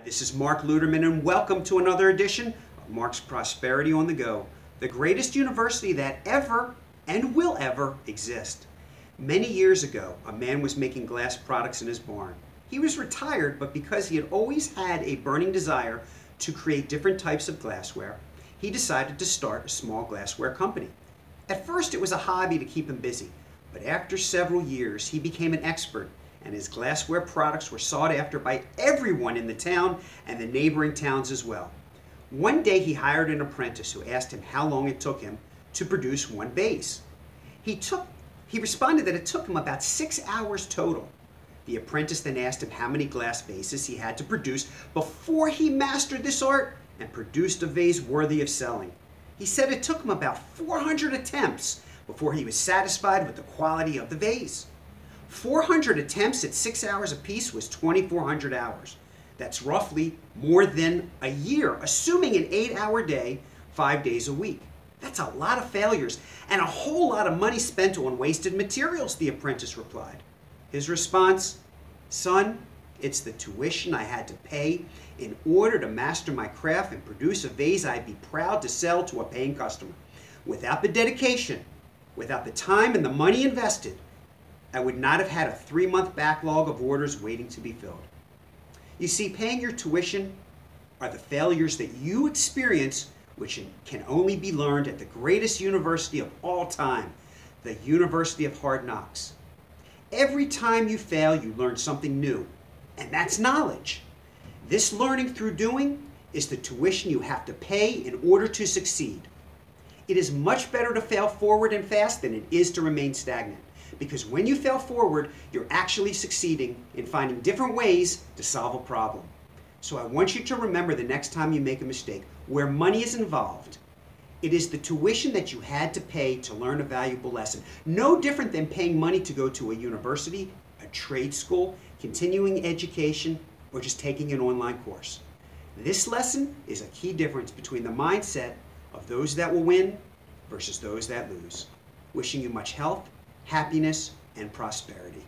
This is Mark Luderman, and welcome to another edition of Mark's Prosperity on the Go, the greatest university that ever and will ever exist. Many years ago, a man was making glass products in his barn. He was retired, but because he had always had a burning desire to create different types of glassware, he decided to start a small glassware company. At first, it was a hobby to keep him busy, but after several years, he became an expert, and his glassware products were sought after by everyone in the town and the neighboring towns as well. One day he hired an apprentice who asked him how long it took him to produce one vase. He responded that it took him about 6 hours total. The apprentice then asked him how many glass vases he had to produce before he mastered this art and produced a vase worthy of selling. He said it took him about 400 attempts before he was satisfied with the quality of the vase. 400 attempts at 6 hours apiece was 2,400 hours. That's roughly more than a year, assuming an 8-hour day, 5 days a week. That's a lot of failures and a whole lot of money spent on wasted materials, the apprentice replied. His response, "Son, it's the tuition I had to pay in order to master my craft and produce a vase I'd be proud to sell to a paying customer. Without the dedication, without the time and the money invested, I would not have had a 3-month backlog of orders waiting to be filled." You see, paying your tuition are the failures that you experience, which can only be learned at the greatest university of all time, the University of Hard Knocks. Every time you fail, you learn something new, and that's knowledge. This learning through doing is the tuition you have to pay in order to succeed. It is much better to fail forward and fast than it is to remain stagnant. Because when you fail forward, you're actually succeeding in finding different ways to solve a problem. So I want you to remember the next time you make a mistake, where money is involved, it is the tuition that you had to pay to learn a valuable lesson. No different than paying money to go to a university, a trade school, continuing education, or just taking an online course. This lesson is a key difference between the mindset of those that will win versus those that lose. Wishing you much health, happiness, and prosperity.